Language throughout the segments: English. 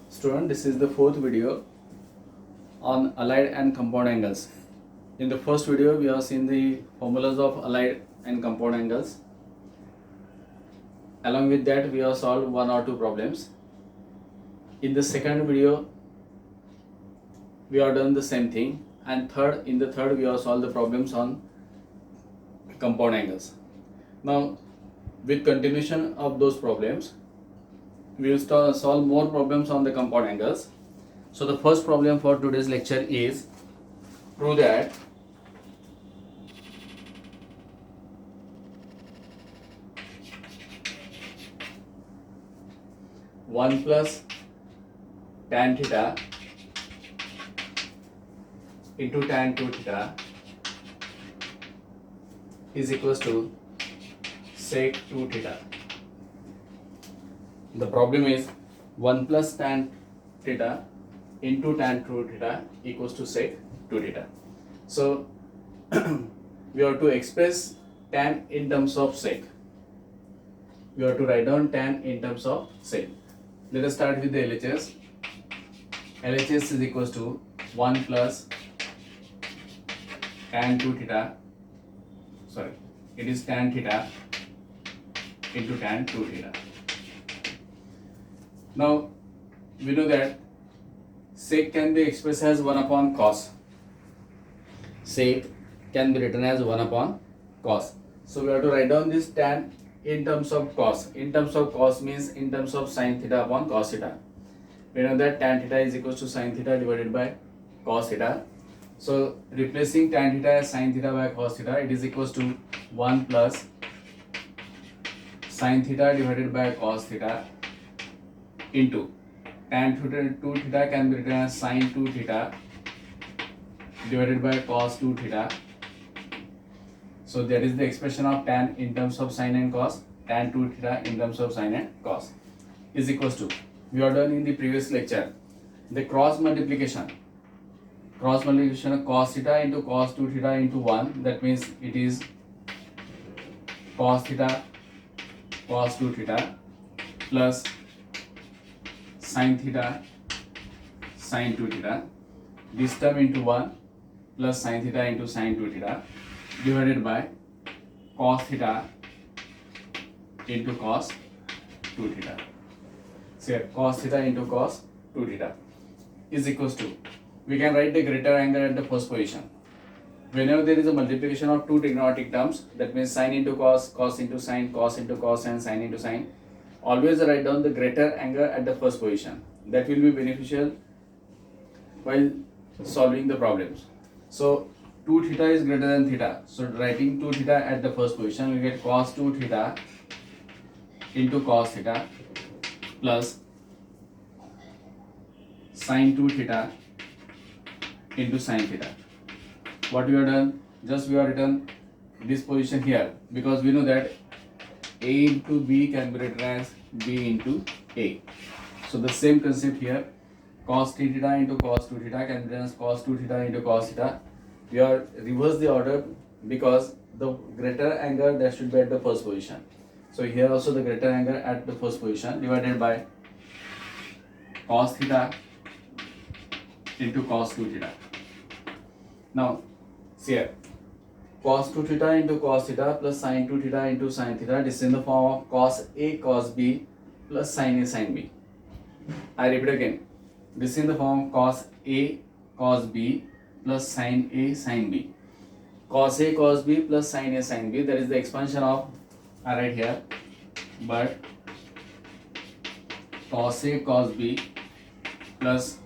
Student, this is the fourth video on allied and compound angles. In the first video, we have seen the formulas of allied and compound angles. Along with that, we have solved one or two problems. In the second video, we have done the same thing, and in the third, we have solved the problems on compound angles. Now, with continuation of those problems, we will solve more problems on the compound angles. So the first problem for today's lecture is prove that one plus tan theta into tan 2 theta is equals to sec 2 theta. The problem is 1 plus tan theta into tan 2 theta equals to sec 2 theta. So we have to express tan in terms of sec. We have to write down tan in terms of sec. Let us start with the LHS. LHS is equals to 1 plus tan 2 theta. Sorry, it is tan theta into tan 2 theta. Now we know that sec can be expressed as 1 upon cos. Sec can be written as 1 upon cos. So we have to write down this tan in terms of cos. In terms of cos means in terms of sin theta upon cos theta. We know that tan theta is equals to sin theta divided by cos theta. So replacing tan theta as sin theta by cos theta, it is equals to 1 plus sin theta divided by cos theta into tan 2 theta can be written as sin 2 theta divided by cos 2 theta. So that is the expression of tan in terms of sin and cos, tan 2 theta in terms of sin and cos is equals to, we are done in the previous lecture, the cross multiplication of cos theta into cos 2 theta into 1, that means it is cos theta cos 2 theta plus sin theta sin 2 theta, this term into 1 plus sin theta into sin 2 theta divided by cos theta into cos 2 theta. So here cos theta into cos 2 theta is equals to, we can write the greater angle at the first position. Whenever there is a multiplication of two trigonometric terms, that means sin into cos, cos into sin, cos into cos and sin into sin, always write down the greater angle at the first position. That will be beneficial while solving the problems. So 2 theta is greater than theta. So writing 2 theta at the first position, we get cos 2 theta into cos theta plus sin 2 theta into sin theta. What we have done? Just we have written this position here because we know that A into B can be written as B into A. So the same concept here, cos 3 theta into cos 2 theta can be written as cos 2 theta into cos theta. We are reverse the order because the greater angle that should be at the first position. So here also the greater angle at the first position divided by cos theta into cos 2 theta. Now see here, cos 2 theta into cos theta plus sin 2 theta into sin theta, this is in the form of cos A cos B plus sin A sin B. I repeat again, this is in the form of cos A cos B plus sin A sin B. Cos A cos B plus sin A sin B, that is the expansion of, I write here, but cos A cos B plus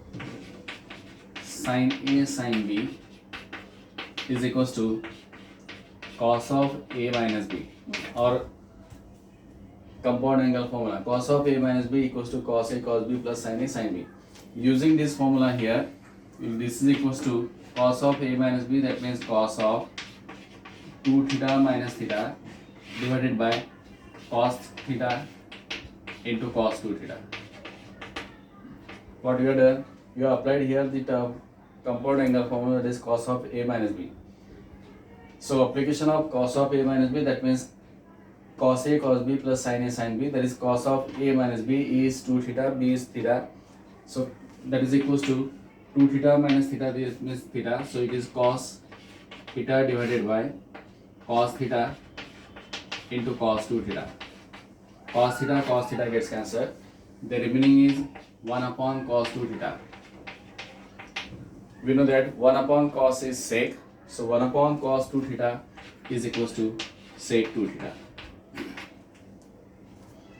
sin A sin B is equals to cos of A minus B, or compound angle formula, cos of A minus B equals to cos A cos B plus sin A sin B. Using this formula here, this is equals to cos of A minus B, that means cos of 2 theta minus theta divided by cos theta into cos 2 theta. What we have done, we have applied here the term compound angle formula, that is cos of A minus B. So application of cos of A minus B, that means cos A cos B plus sin A sin B, that is cos of A minus B is 2 theta, B is theta. So that is equals to 2 theta minus theta, this means theta, so it is cos theta divided by cos theta into cos 2 theta. Cos theta gets cancelled. The remaining is 1 upon cos 2 theta. We know that 1 upon cos is sec, so 1 upon cos 2 theta is equals to sec 2 theta.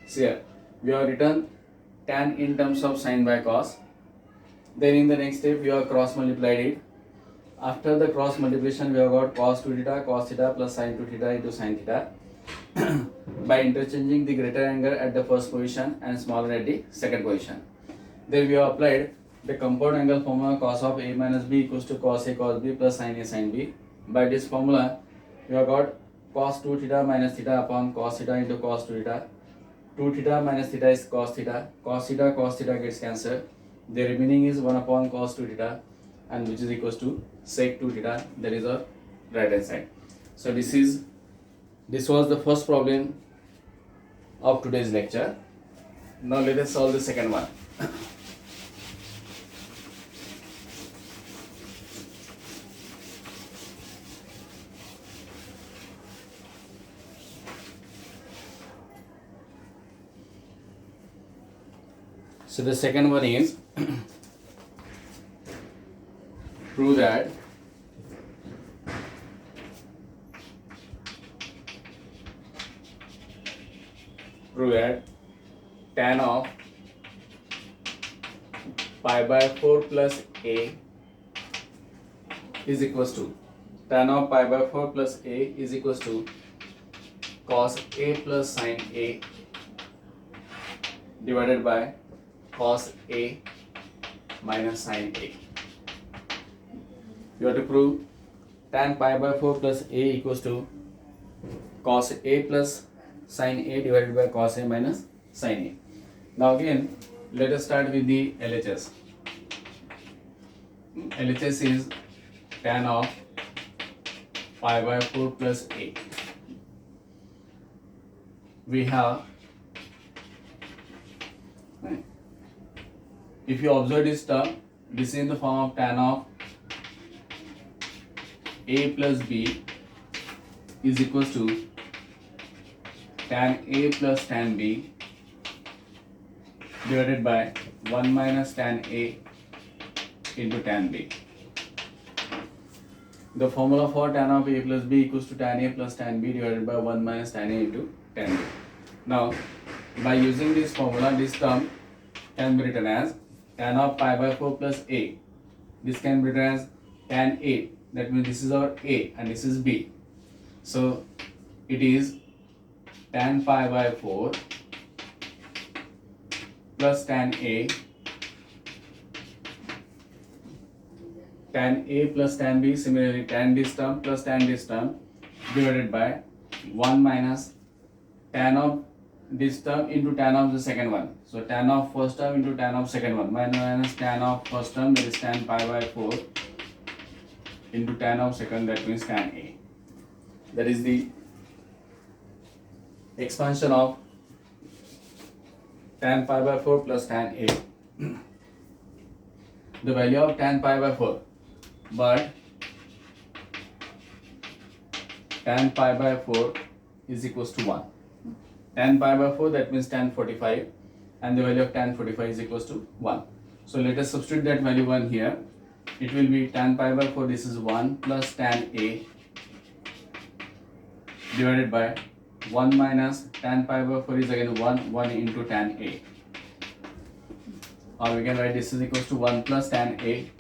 So here we have written tan in terms of sin by cos. Then in the next step we have cross multiplied it. After the cross multiplication we have got cos 2 theta plus sin 2 theta into sin theta by interchanging the greater angle at the first position and smaller at the second position. Then we have applied the compound angle formula cos of a minus b equals to cos a cos b plus sin a sin b. By this formula we have got cos 2 theta minus theta upon cos theta into cos 2 theta. 2 theta minus theta is cos theta. Cos theta gets cancelled. The remaining is 1 upon cos 2 theta, and which is equals to sec 2 theta, that is our right hand side. So this was the first problem of today's lecture. Now let us solve the second one. So the second one is prove that tan of pi by 4 plus a is equals to tan of pi by 4 plus a is equals to cos a plus sin a divided by cos a minus sin a. You have to prove tan pi by 4 plus a equals to cos a plus sin a divided by cos a minus sin a. Now again, let us start with the LHS. LHS is tan of pi by 4 plus a. We have, if you observe this term, this is in the form of tan of a plus b is equals to tan a plus tan b divided by 1 minus tan a into tan b. The formula for tan of a plus b equals to tan a plus tan b divided by 1 minus tan a into tan b. Now, by using this formula, this term can be written as tan of pi by 4 plus a. This can be written as tan a. That means this is our a and this is b. So it is tan pi by 4 plus tan a plus tan b. Similarly, tan this term plus tan this term divided by 1 minus tan of this term into tan of the second one. So tan of first term into tan of second one minus tan of first term, that is tan pi by 4 into tan of second, that means tan a. That is the expansion of tan pi by 4 plus tan a. The value of tan pi by 4, but tan pi by 4 is equals to 1. Tan pi by 4, that means tan 45, and the value of tan 45 is equals to 1. So let us substitute that value 1 here. It will be tan pi by 4, this is 1 plus tan a divided by 1 minus tan pi by 4 is again 1 into tan a. Or we can write this is equals to 1 plus tan a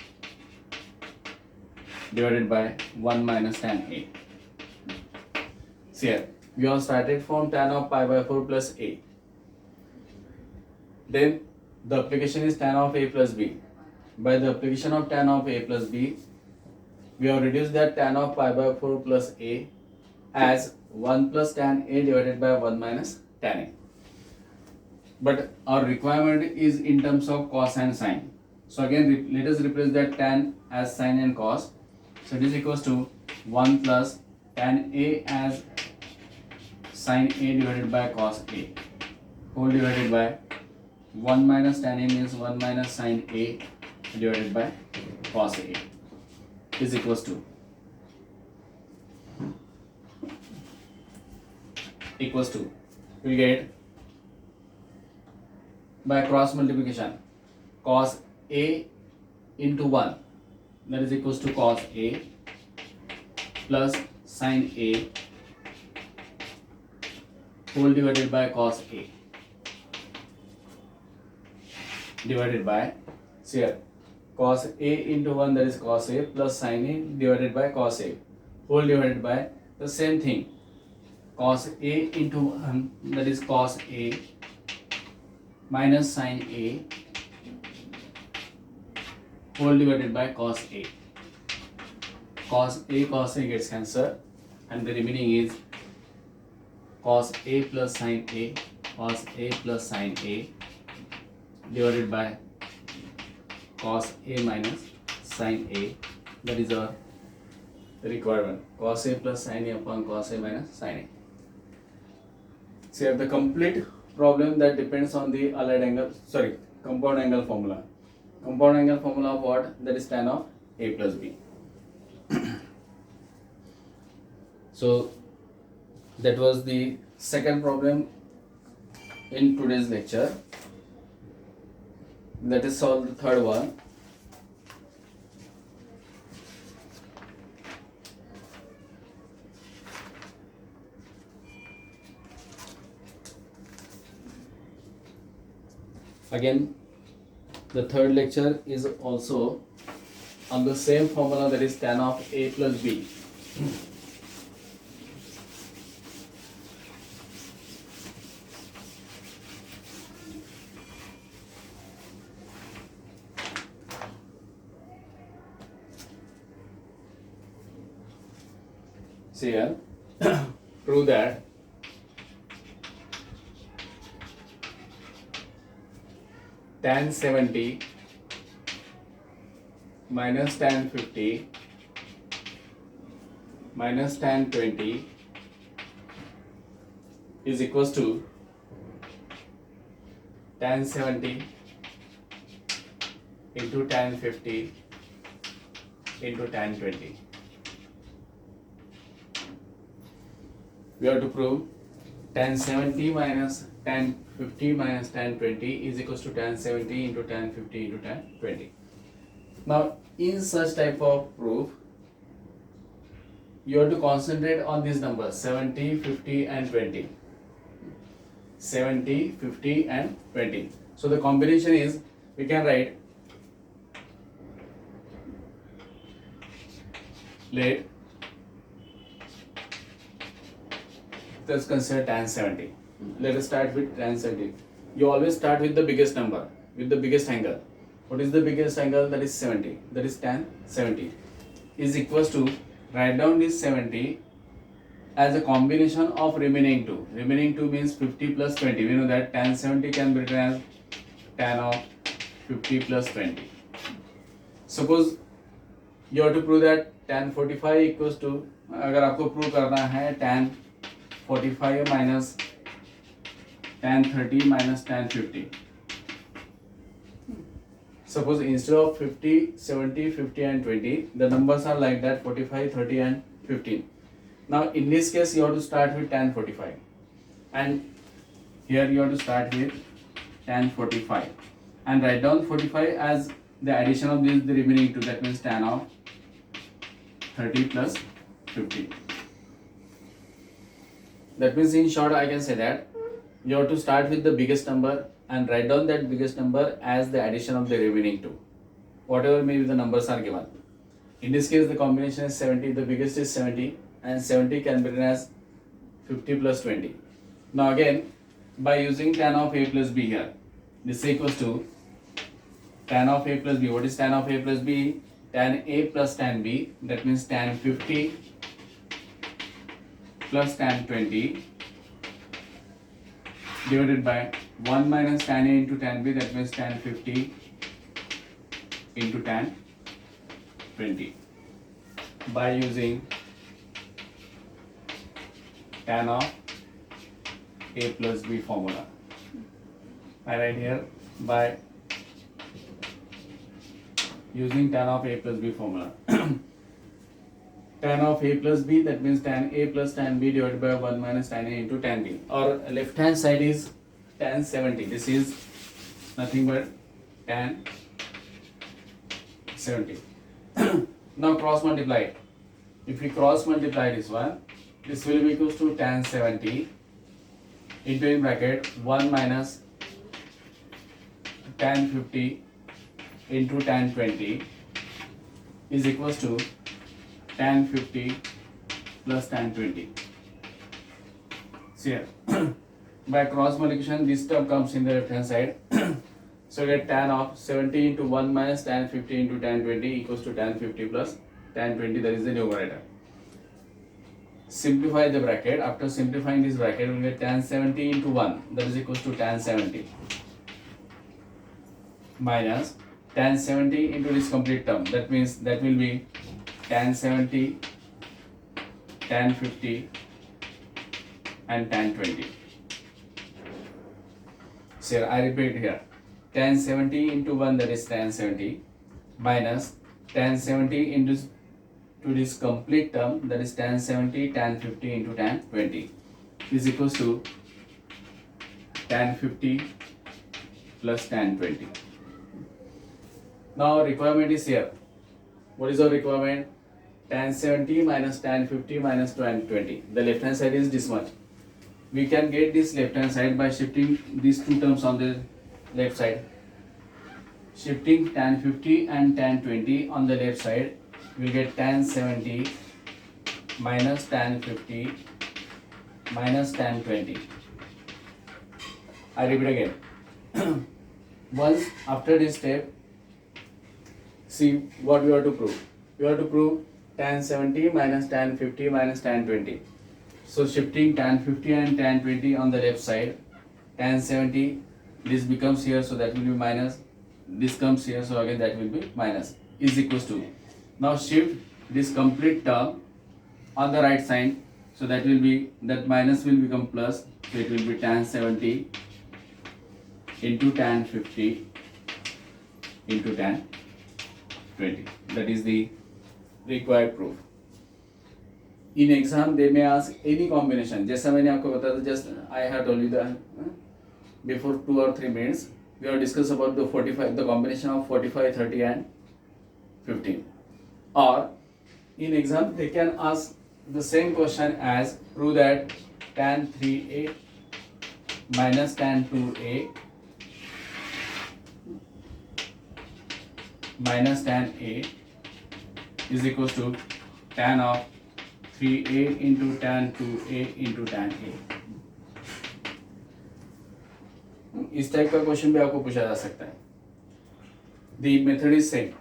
divided by 1 minus tan a. See here, we have started from tan of pi by 4 plus a. Then the application is tan of a plus b. By the application of tan of a plus b, we have reduced that tan of pi by 4 plus a as 1 plus tan a divided by 1 minus tan a. But our requirement is in terms of cos and sin. So again, let us replace that tan as sin and cos. So it is equals to 1 plus tan a as sin a divided by cos a whole divided by 1 minus tan A means 1 minus sin A divided by cos A is equals to we get by cross multiplication cos A into 1, that is equals to cos A plus sin A whole divided by cos A divided by, here cos A into 1, that is cos A plus sin A divided by cos A whole divided by the same thing cos A into 1, that is cos A minus sin A whole divided by cos A. Cos A gets cancelled and the remaining is cos A plus sin A, cos A plus sin A divided by cos A minus sin A, that is our requirement, cos A plus sin A upon cos A minus sin A. So you have the complete problem that depends on the compound angle formula. Compound angle formula of what? That is tan of A plus B. So that was the second problem in today's lecture. Let us solve the third one. Again, the third lecture is also on the same formula, that is tan of A plus B. See here, prove that tan 70 minus tan 50 minus tan 20 is equals to tan 70 into tan 50 into tan 20. We have to prove tan 70 minus tan 50 minus tan 20 is equals to tan 70 into tan 50 into tan 20. Now, in such type of proof, you have to concentrate on these numbers 70, 50 and 20. 70, 50 and 20. So the combination is, we can write, let's consider tan 70. Let us start with tan 70. You always start with the biggest number, with the biggest angle. What is the biggest angle? That is 70. That is tan 70 is equals to, write down this 70 as a combination of remaining two. Remaining two means 50 plus 20. We know that tan 70 can be written as tan of 50 plus 20. Suppose you have to prove that tan 45 equals to, अगर आपको prove करना है tan 45 minus tan 30 minus tan 50. Suppose instead of 50, 70, 50 and 20, the numbers are like that, 45, 30 and 15. Now in this case you have to start with tan 45 and here you have to start with tan 45 and write down 45 as the addition of this, the remaining two, that means tan of 30 plus 50. That means in short I can say that you have to start with the biggest number and write down that biggest number as the addition of the remaining two, whatever maybe the numbers are given. In this case the combination is 70, the biggest is 70 and 70 can be written as 50 plus 20. Now again, by using tan of A plus B here, this is equals to tan of A plus B. What is tan of A plus B? Tan A plus tan B, that means tan 50 plus tan 20 divided by 1 minus tan A into tan B, that means tan 50 into tan 20 by using tan of A plus B formula. I write here by using tan of a plus b formula. Tan of a plus b, that means tan a plus tan b divided by 1 minus tan a into tan b. Or left hand side is tan 70. This is nothing but tan 70. Now cross multiply it. If we cross multiply this one, this will be equals to tan 70 into in bracket 1 minus tan 50 into tan 20 is equals to tan 50 plus tan 20. See here. By cross multiplication, this term comes in the left hand side. So get tan of 70 into 1 minus tan 50 into tan 20 equals to tan 50 plus tan 20, that is the numerator. Simplify the bracket. After simplifying this bracket, we will get tan 70 into 1, that is equals to tan 70 minus tan 70 into this complete term, that means that will be tan 70, tan 50 and tan 20. So I repeat here, tan 70 into 1, that is tan 70, minus tan 70 into to this complete term, that is tan 70 tan 50 into tan 20 is equals to tan 50 plus tan 20. Now requirement is here. What is our requirement? Tan 70 minus tan 50 minus tan 20. The left hand side is this much. We can get this left hand side by shifting these two terms on the left side. Shifting tan 50 and tan 20 on the left side, we will get tan 70 minus tan 50 minus tan 20. I repeat again. Once after this step, see what we have to prove. We have to prove tan 70 minus tan 50 minus tan 20. So shifting tan 50 and tan 20 on the left side, tan 70, this becomes here, so that will be minus. This comes here, so again that will be minus, is equals to. Now shift this complete term on the right side, so that will be, that minus will become plus, so it will be tan 70 into tan 50 into tan 20. That is the required proof. In exam they may ask any combination. जैसा मैंने आपको बताया था, just I have told you that before 2 or 3 minutes we have discussed about the 45, the combination of 45, 30 and 15. Or in exam they can ask the same question as prove that tan 3a minus tan 2a minus tan a is equals to tan of 3a into tan 2a into tan a. इस type का question भी आपको पूछा जा सकता है. The method is same.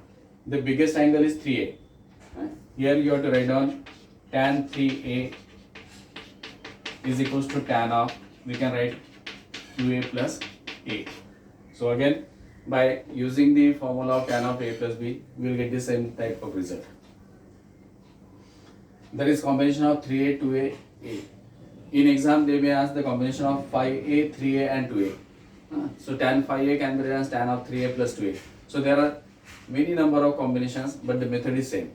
The biggest angle is 3a. Here you have to write down tan 3a is equals to tan of, we can write 2a plus a. So again, by using the formula of tan of a plus b, we will get the same type of result. That is combination of 3a, 2a, a. In exam they may ask the combination of 5a, 3a and 2a. So tan 5a can be written as tan of 3a plus 2a. So there are many number of combinations, but the method is same.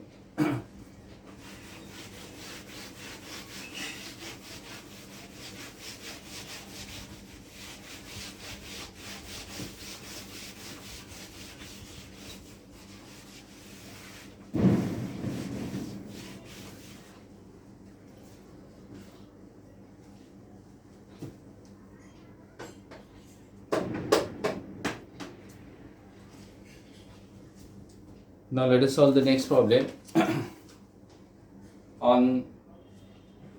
Now let us solve the next problem on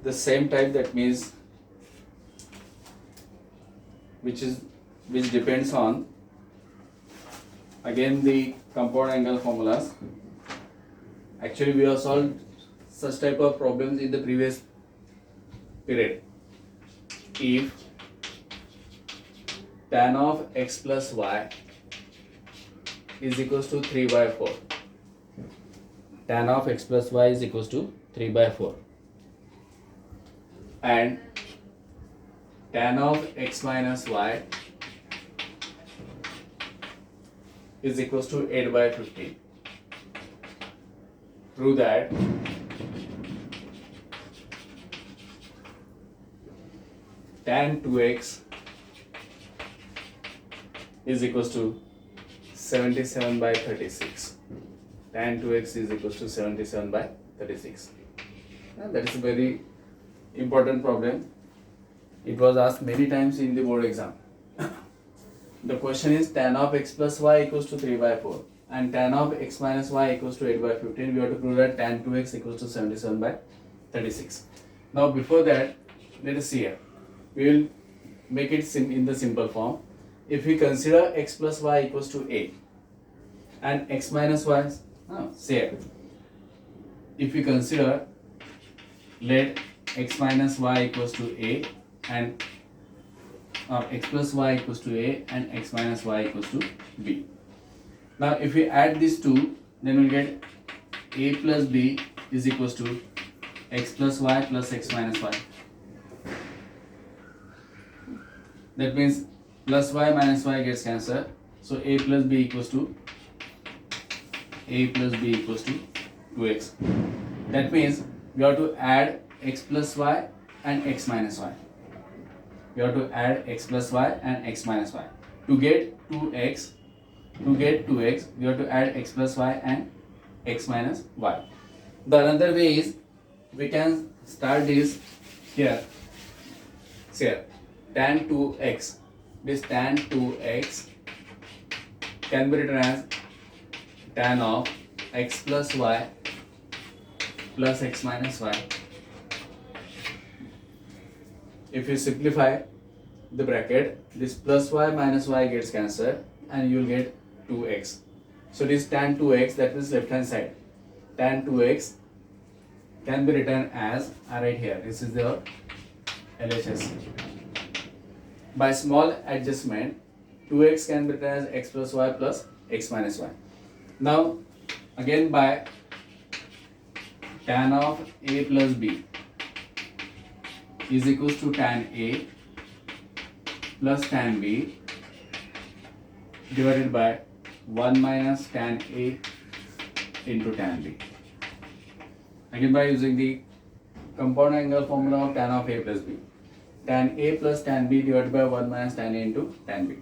the same type, that means which depends on again the compound angle formulas. Actually we have solved such type of problems in the previous period. If tan of x plus y is equals to 3 by 4. Tan of x plus y is equals to 3 by 4. And tan of x minus y is equals to 8 by 15. Prove that tan 2x is equals to 77 by 36. Tan 2x is equals to 77 by 36. And that is a very important problem. It was asked many times in the board exam. The question is tan of x plus y equals to 3 by 4 and tan of x minus y equals to 8 by 15. We have to prove that tan 2x equals to 77 by 36. Now before that, let us see here. We will make it in the simple form. If we consider x plus y equals to a and x minus y, if we consider, let x minus y equals to a and x plus y equals to a and x minus y equals to b. Now if we add these two, then we'll get a plus b is equals to x plus y plus x minus y. That means plus y minus y gets cancelled. So a plus b equals to 2x. That means we have to add x plus y and x minus y. We have to add x plus y and x minus y. To get 2x, we have to add x plus y and x minus y. The another way is we can start this here. Here, tan 2x. This tan 2x can be written as tan of x plus y plus x minus y. If you simplify the bracket, this plus y minus y gets cancelled and you will get 2x. So this tan 2x, that is left hand side. Tan 2x can be written as right here. This is the LHS. By small adjustment, 2x can be written as x plus y plus x minus y. Now again by tan of a plus b is equals to tan a plus tan b divided by 1 minus tan a into tan b. Again by using the compound angle formula of tan of a plus b. Tan a plus tan b divided by 1 minus tan a into tan b.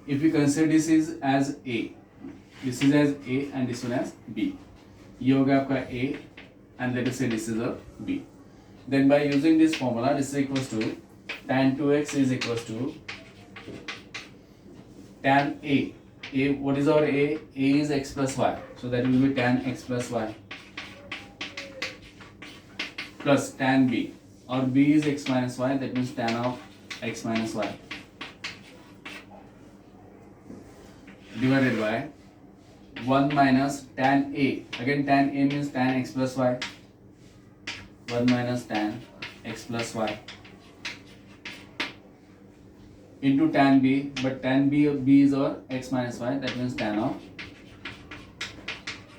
If we consider this is as a, this is as a and this one as b. ये होगा आपका a and let us say this is a b. Then by using this formula, this is equals to tan 2x is equals to tan a. A, what is our a? A is x plus y. So that will be tan x plus y plus tan b. Or b is x minus y, that means tan of x minus y divided by 1 minus tan a. Again tan a means tan x plus y. 1 minus tan x plus y into tan b, but tan b of b is our x minus y, that means tan of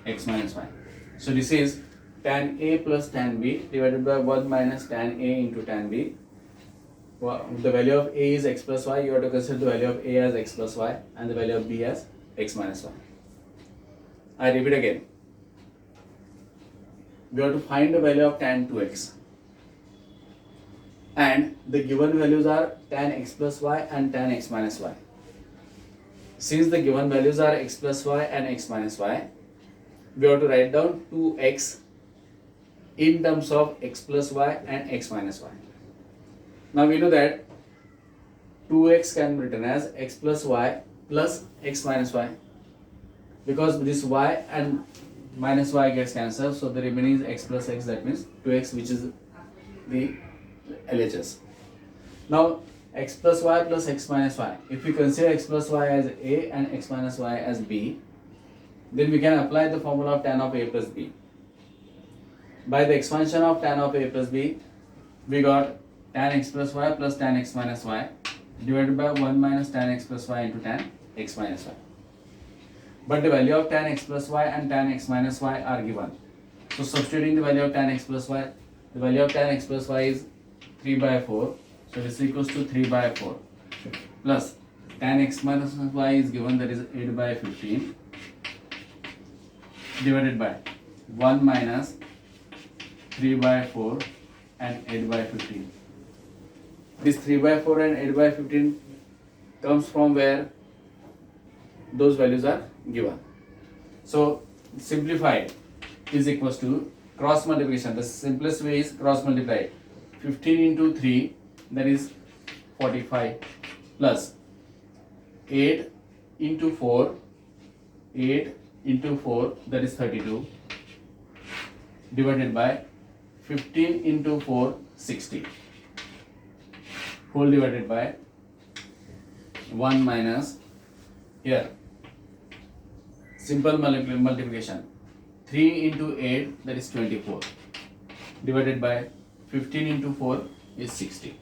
x minus y. So this is tan a plus tan b divided by 1 minus tan a into tan b. Well, the value of a is x plus y, you have to consider the value of a as x plus y and the value of b as x minus y. I repeat again. We have to find the value of tan 2x. And the given values are tan x plus y and tan x minus y. Since the given values are x plus y and x minus y, we have to write down 2x in terms of x plus y and x minus y. Now we know that 2x can be written as x plus y plus x minus y, because this y and minus y gets cancelled, so the remaining is x plus x, that means 2x, which is the LHS. Now x plus y plus x minus y, if we consider x plus y as a and x minus y as b, then we can apply the formula of tan of a plus b. By the expansion of tan of a plus b, we got tan x plus y plus tan x minus y divided by 1 minus tan x plus y into tan x minus y. But the value of tan x plus y and tan x minus y are given. So substituting the value of tan x plus y, the value of tan x plus y is 3 by 4. So this is equals to 3 by 4 plus tan x minus y is given, that is 8 by 15 divided by 1 minus 3 by 4 and 8 by 15. This 3 by 4 and 8 by 15 comes from where those values are given. So simplified is equals to cross multiplication. The simplest way is cross multiply. 15 into 3, that is 45, plus 8 into 4, 8 into 4, that is 32, divided by 15 into 4, 60, whole divided by 1 minus, here simple multiplication, 3 into 8, that is 24, divided by 15 into 4 is 60,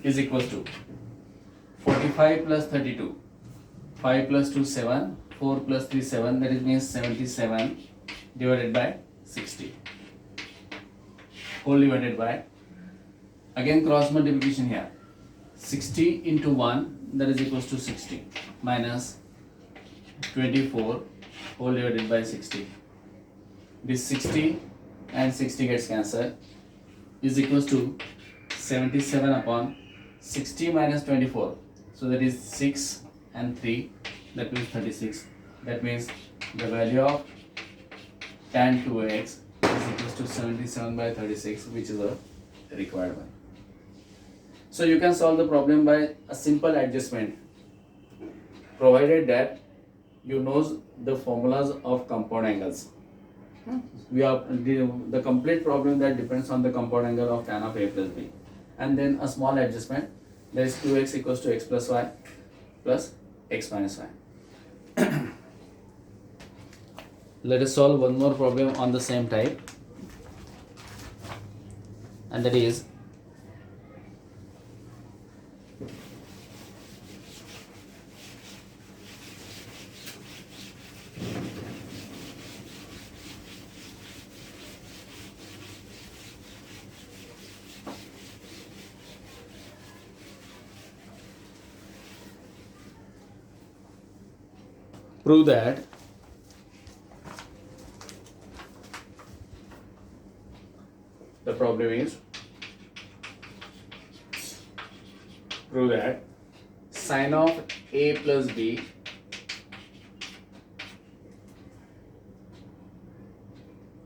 is equals to 45 plus 32, 5 plus 2 7, 4 plus 3 7, that is means 77 divided by 60, whole divided by, again cross multiplication here, 60 into 1, that is equals to 60, minus 24 whole divided by 60. This 60 and 60 gets cancelled, is equals to 77 upon 60 minus 24. So that is 6 and 3, that means 36. That means the value of tan 2x is equals to 77 by 36, which is a required one. So you can solve the problem by a simple adjustment, provided that you know the formulas of compound angles. We have the complete problem that depends on the compound angle of tan of a plus b, and then a small adjustment, that is 2x equals to x plus y plus x minus y. Let us solve one more problem on the same type, and that is prove that the problem is prove that sine of a plus b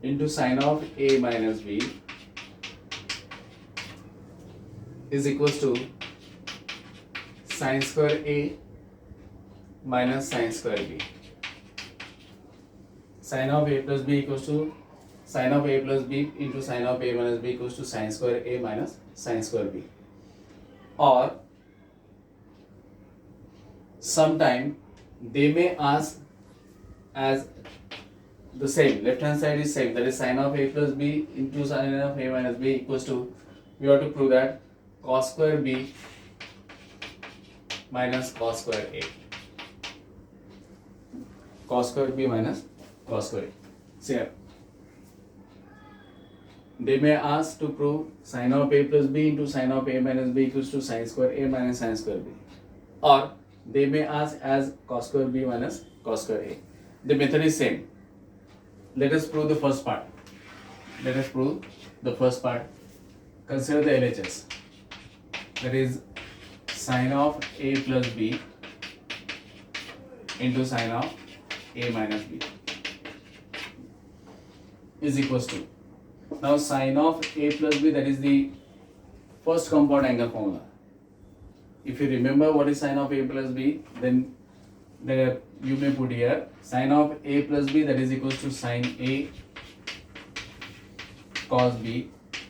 into sine of a minus b is equals to sine square a minus sine square b. Sine of a plus b equals to sine of a plus b into sine of a minus b equals to sine square a minus sine square b. Or sometime they may ask as the same, left hand side is same, that is sine of a plus b into sine of a minus b equals to, we have to prove that cos square b minus cos square a. Cos square b minus cos square a. See here, they may ask to prove sine of a plus b into sine of a minus b equals to sine square a minus sine square b, or they may ask as cos square b minus cos square a. The method is same. Let us prove the first part. Let us prove the first part. Consider the LHS. That is sine of a plus b into sine of a minus b is equals to, now sine of a plus b, that is the first compound angle formula. If you remember what is sine of a plus b, then you may put here sine of a plus b, that is equals to sine a cos b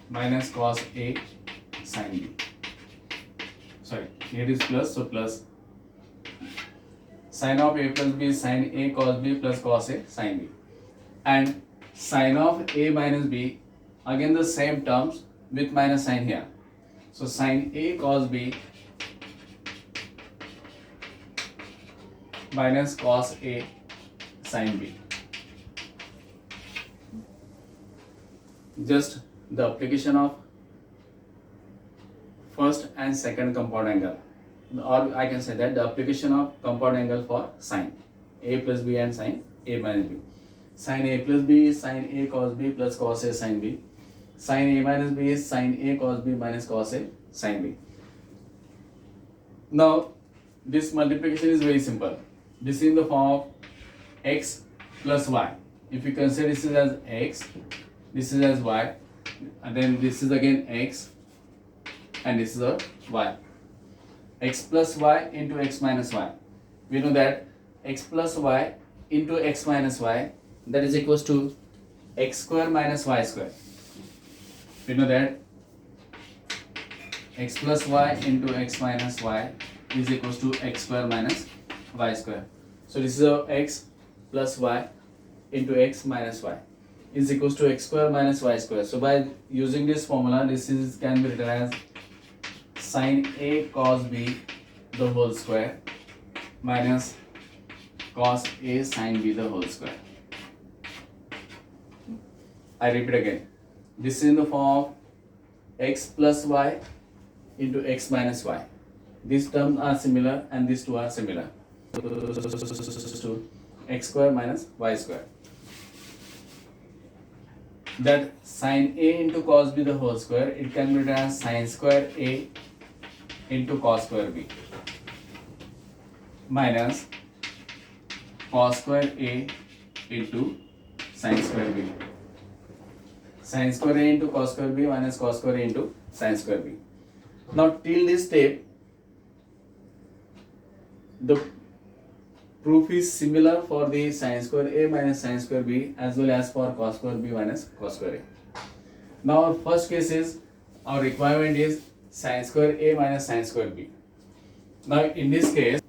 minus cos a sine b. Sorry, here is plus, so plus sine of a plus b is sine a cos b plus cos a sine b, and sine of a minus b, again the same terms with minus sign here. So sine a cos b minus cos a sine b. Just the application of first and second compound angle. or I can say that the application of compound angle for sine a plus b and sine a minus b. Sine a plus b is sine a cos b plus cos a sine b. Sine a minus b is sine a cos b minus cos a sine b. Now this multiplication is very simple. This is in the form of x plus y. If you consider this is as x, this is as y, and then this is again x, and this is a y. X plus y into x minus y. We know that x plus y into x minus y, that is equals to x square minus y square. We know that x plus y into x minus y is equals to x square minus y square. So this is a x plus y into x minus y is equals to x square minus y square. So by using this formula, this is can be written as sine a cos b the whole square minus cos a sine b the whole square. I repeat again. This is in the form of x plus y into x minus y. These terms are similar and these two are similar. So x square minus y square. That sine a into cos b the whole square, it can be written as sine square a into cos square b minus cos square a into sine square b. Sine square a into cos square b minus cos square a into sine square b. Now till this step, the proof is similar for the sine square a minus sine square b as well as for cos square b minus cos square a. Now our first case is, our requirement is sine square a minus sine square b. Now in this case,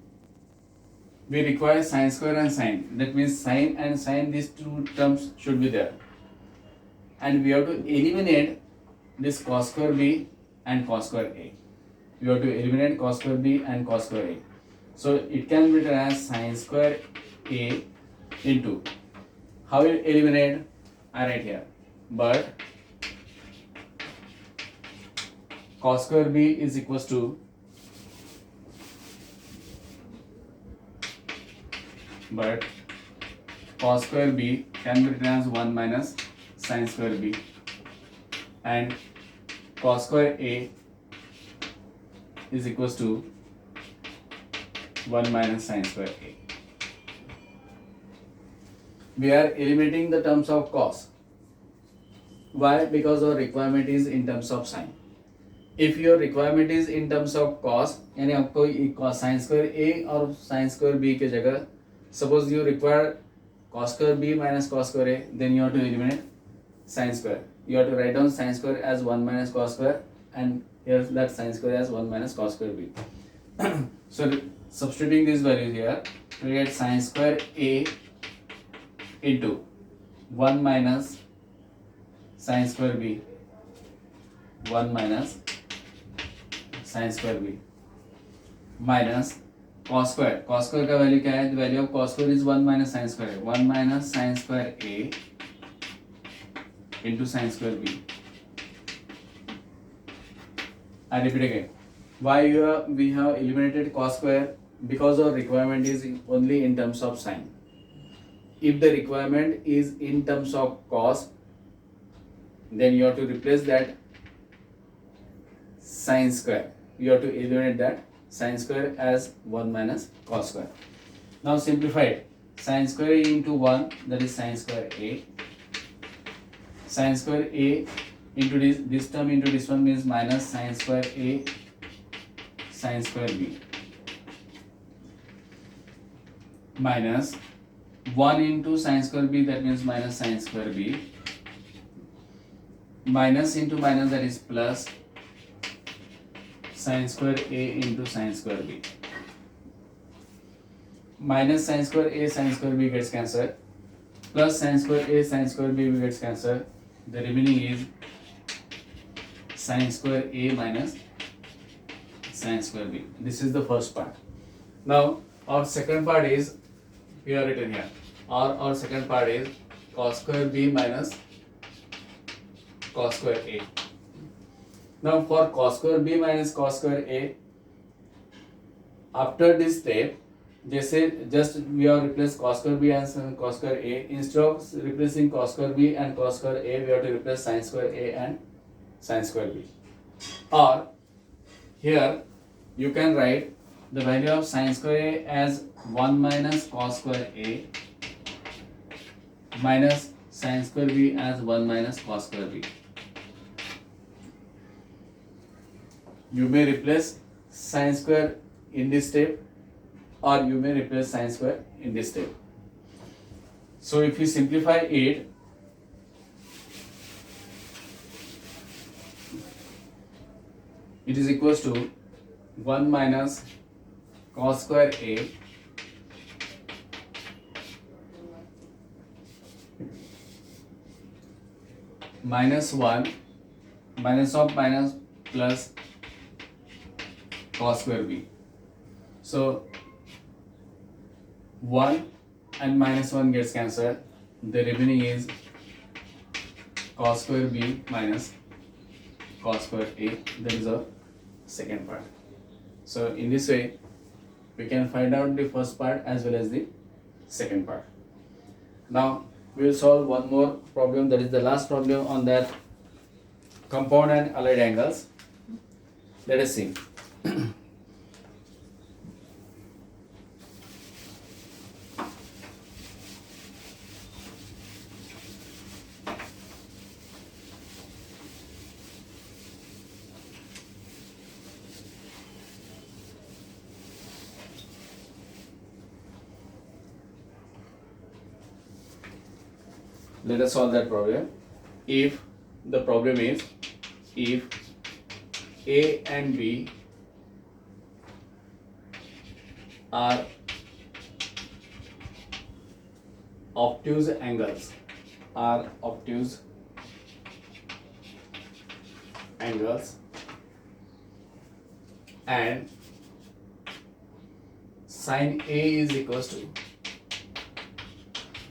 we require sine square and sine. That means sine and sine, these two terms should be there. And we have to eliminate this cos square b and cos square a. We have to eliminate cos square b and cos square a. So it can be written as sine square a into, how will eliminate? I write here, but cos square b is equals to cos square b can be written as 1 minus sine square b, and cos square a is equals to 1 minus sine square a. We are eliminating the terms of cos. Why? Because our requirement is in terms of sine. If your requirement is in terms of cos, यानी आपको sin square a और sin square b के जगह, suppose you require cos square b minus cos square a, then you have to eliminate sin square. You have to write down sin square as 1 minus cos square, and here that sin square as 1 minus cos square b. So substituting these values here, we get sin square a into 1 minus sin square b, 1 minus sin square b minus cos square. Cos square का value क्या है? The value of cos square is 1 minus sin square. 1 minus sin square a into sin square b. I repeat again. Why we have eliminated cos square? Because our requirement is only in terms of sine. If the requirement is in terms of cos, then you have to replace that sin square. You have to eliminate that sin square as 1 minus cos square. Now simplify it. Sin square a into 1, that is sin square a. Sin square a into this term into this one means minus sin square a sin square b, minus 1 into sin square b, that means minus sin square b, minus into minus, that is plus sin square a into sin square b. Minus sin square a sin square b gets cancelled, plus sin square a sin square b gets cancelled. The remaining is sin square a minus sin square b. This is the first part. Now our second part is, we have written here, our second part is cos square b minus cos square a. Now for cos square b minus cos square a, after this step, जैसे just we have replaced cos square b and cos square a. Instead of replacing cos square b and cos square a, we have to replace sin square a and sin square b. Or here you can write the value of sin square a as 1 minus cos square a minus sin square b as 1 minus cos square b. You may replace sin square in this step, or you may replace sin square in this step. So if you simplify it, it is equals to 1 minus cos square a minus 1 minus of minus plus cos square b. So 1 and minus 1 gets cancelled. The remaining is cos square b minus cos square a. That is our second part. So in this way, we can find out the first part as well as the second part. Now we will solve one more problem, that is the last problem on that compound and allied angles. Let us see. Let us solve that problem. If the problem is, if A and B are obtuse angles, and sin A is equals to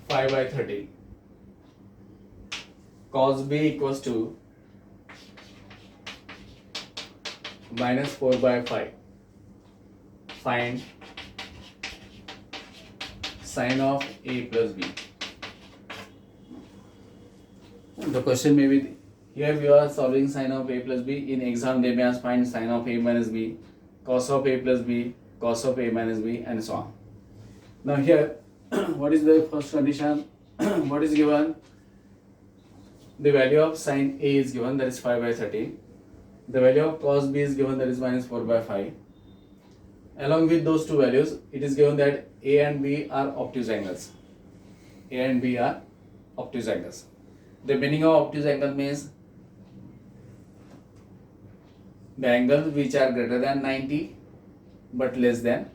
5 by 30, cos B equals to minus 4 by 5. Find sin of A plus B. The question may be, here we are solving sin of A plus B. In exam they may ask find sin of A minus B, cos of A plus B, cos of A minus B, and so on. Now here, what is the first condition? What is given? The value of sin A is given, that is 5 by 30. The value of cos B is given, that is minus 4 by 5. Along with those two values, it is given that A and B are obtuse angles. A and B are obtuse angles. The meaning of obtuse angle means the angles which are greater than 90 but less than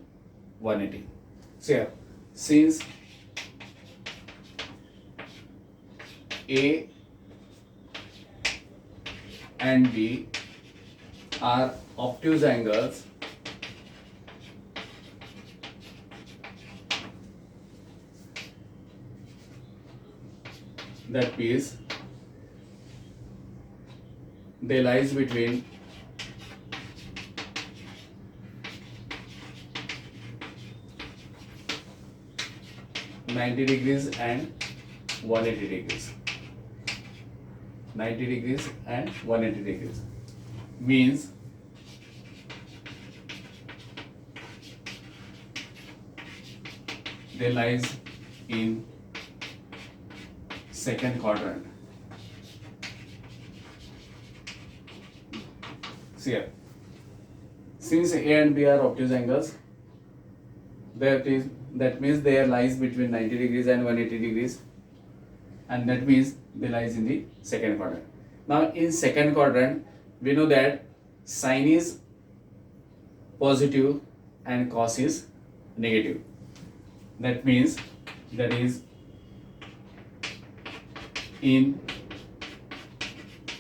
180. So here, since A and B are obtuse angles, that means they lies between 90 degrees and 180 degrees. 90 degrees and 180 degrees means they lies in second quadrant. See here, since A and B are obtuse angles, that means they lies between 90 degrees and 180 degrees, and that means they lies in the second quadrant. Now in second quadrant, we know that sin is positive and cos is negative. That means that is in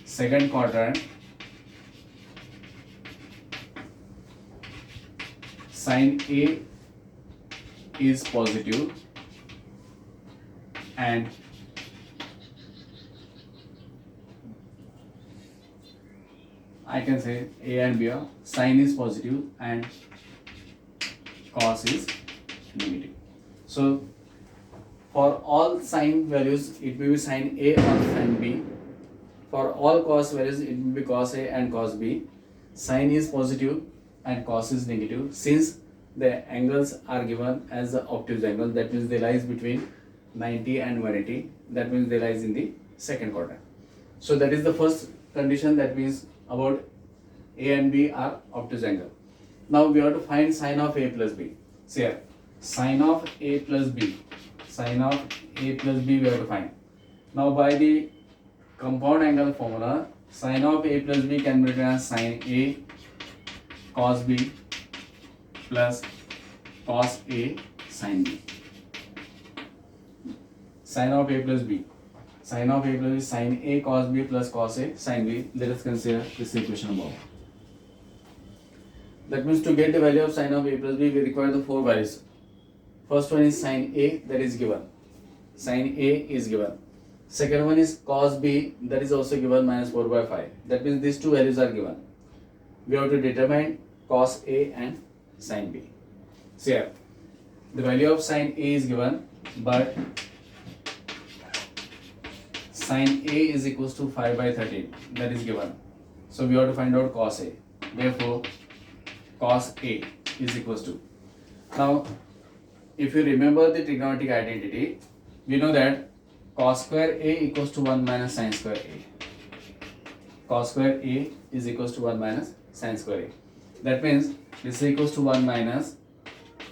second quadrant, sin A is positive and I can say A and B are sin is positive and cos is negative. So for all sine values, it may be sine A or sine B. For all cos values, it will be cos A and cos B. Sine is positive and cos is negative. Since the angles are given as the obtuse angle, that means they lies between 90 and 180. That means they lies in the second quadrant. So that is the first condition, that means about A and B are obtuse angle. Now we have to find sine of A plus B. See here, sine of A plus B. Sine of A plus B we have to find. Now by the compound angle formula, sine of A plus B can be written as sine A cos B plus cos A sine B. Sine of A plus B. Sine of A plus B is sine A cos B plus cos A sine B. Let us consider this equation above. That means to get the value of sine of A plus B, we require the four values. First one is sine A, that is given. Sine A is given. Second one is cos B, that is also given, minus 4 by 5. That means these two values are given. We have to determine cos A and sine B. So here, the value of sine A is given, but sine A is equals to 5 by 13. That is given. So we have to find out cos A. Therefore, cos A is equals to. Now, if you remember the trigonometric identity, we know that cos square A equals to 1 minus sine square A. Cos square A is equals to 1 minus sine square A. That means this is equals to 1 minus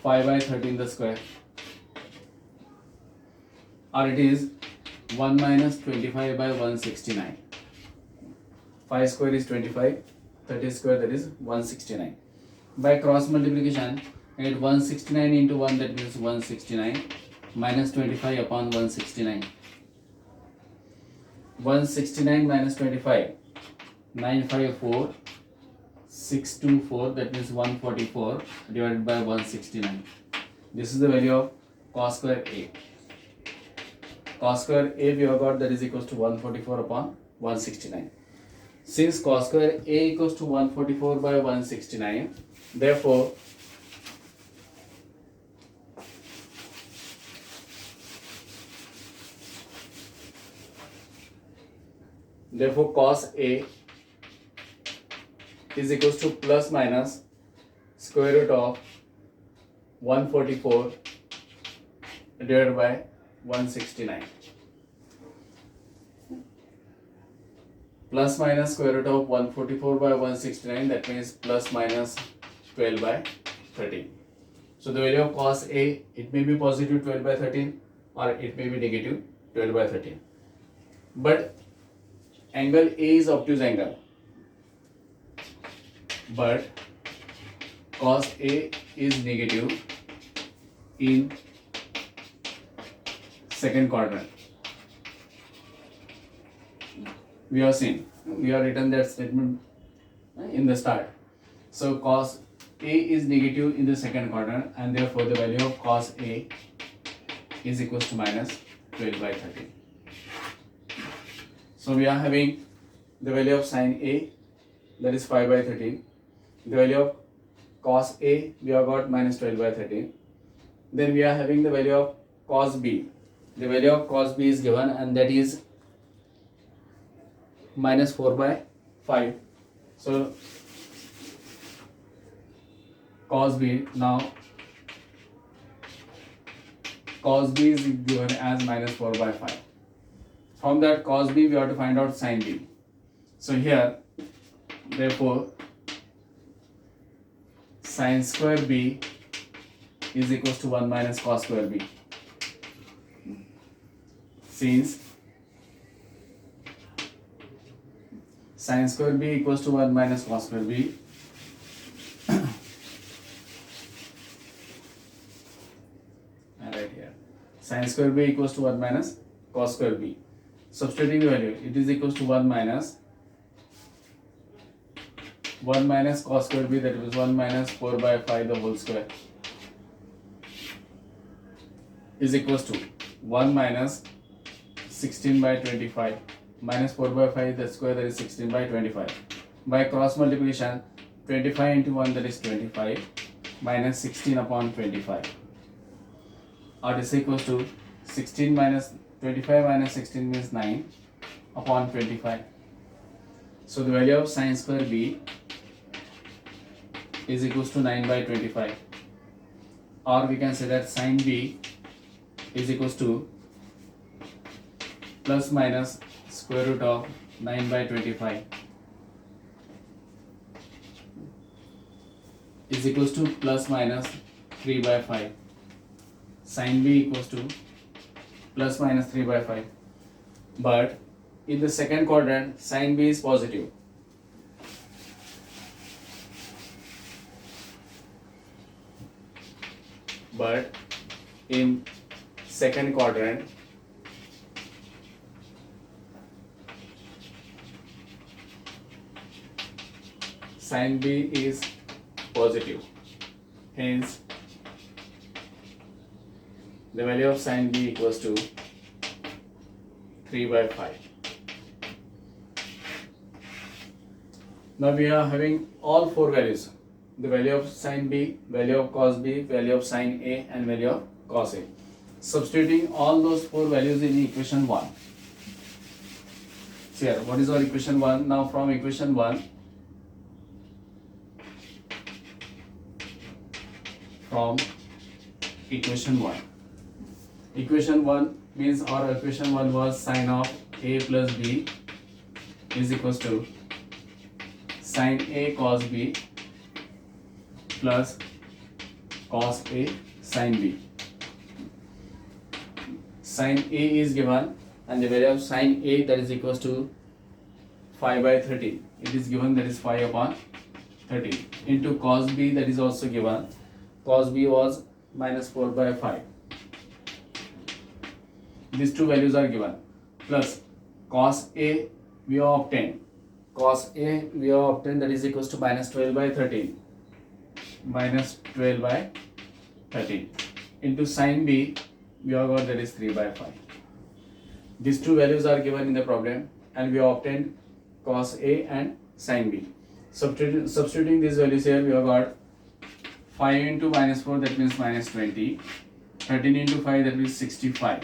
5 by 13 the square. Or it is 1 minus 25 by 169. 5 square is 25, 30 square, that is 169. By cross multiplication, at 169 into 1, that means 169, minus 25 upon 169. 169 minus 25, 954, 624, that means 144 divided by 169. This is the value of cos square A. Cos square A we have got, that is equals to 144 upon 169. Since cos square A equals to 144 by 169, therefore cos A is equals to plus minus square root of 144 divided by 169. Plus minus square root of 144 by 169, that means plus minus 12 by 13. So the value of cos A, it may be positive 12 by 13 or it may be negative 12 by 13. But angle A is obtuse angle. But cos A is negative in second quadrant. We have seen, we have written that statement in the start. So cos A is negative in the second quadrant, and therefore the value of cos A is equals to minus 12 by 13. So we are having the value of sine A, that is 5 by 13. The value of cos A, we have got minus 12 by 13. Then we are having the value of cos B. The value of cos B is given, and that is minus 4 by 5. So cos B, now cos B is given as minus 4 by 5. From that cos B, we have to find out sin B. So here, therefore, sin square B is equals to 1 minus cos square B. Since sin square B equals to 1 minus cos square B, and right here, sin square B equals to 1 minus cos square B. Substituting the value, it is equals to 1 minus cos square B, that is 1 minus 4 by 5 the whole square, is equals to 1 minus 16 by 25 minus 4 by 5 the square, that is 16 by 25. By cross multiplication, 25 into 1, that is 25, minus 16 upon 25, or this is equals to 16 minus 25 minus 16 means 9 upon 25. So the value of sine square b is equals to 9 by 25, or we can say that sine b is equals to plus minus square root of 9 by 25 is equals to plus minus 3 by 5. Sine b equals to plus minus 3 by 5. But in the second quadrant, sine b is positive. But in second quadrant, sine b is positive. Hence, the value of sine b equals to 3 by 5. Now we are having all four values: the value of sine b, value of cos b, value of sine a, and value of cos a. Substituting all those four values in equation 1. So here, what is our equation 1? Now from equation 1, equation 1 means our equation 1 was sine of a plus b is equals to sine a cos b plus cos a sine b. Sine a is given, and the value of sine a, that is equals to 5 by 13. It is given, that is 5 upon 13, into cos b, that is also given. Cos b was minus 4 by 5. These two values are given, plus cos a we have obtained. Cos a we have obtained, that is equals to minus 12 by 13. Minus 12 by 13 into sine b we have got, that is 3 by 5. These two values are given in the problem, and we have obtained cos a and sine b. Substituting these values here, we have got 5 into minus 4, that means minus 20. 13 into 5, that means 65.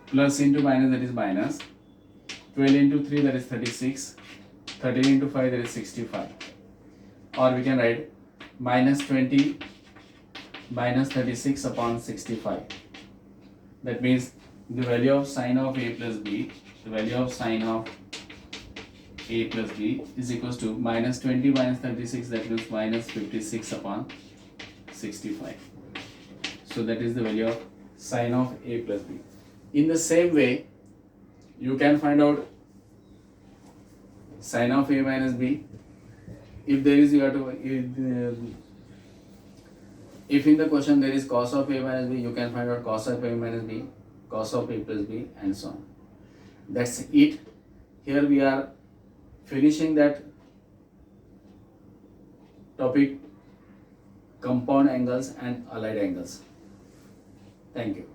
Plus into minus, that is minus. 12 into 3, that is 36. 13 into 5, that is 65. Or we can write minus 20 minus 36 upon 65. That means the value of sine of a plus b, the value of sine of a plus b is equals to minus 20 minus 36, that means minus 56 upon 65. So that is the value of sine of a plus b. In the same way, you can find out sine of a minus b. If there is, you have to, if in the question there is cos of a minus b, you can find out cos of a minus b, cos of a plus b, and so on. That's it. Here we are finishing that topic, compound angles and allied angles. Thank you.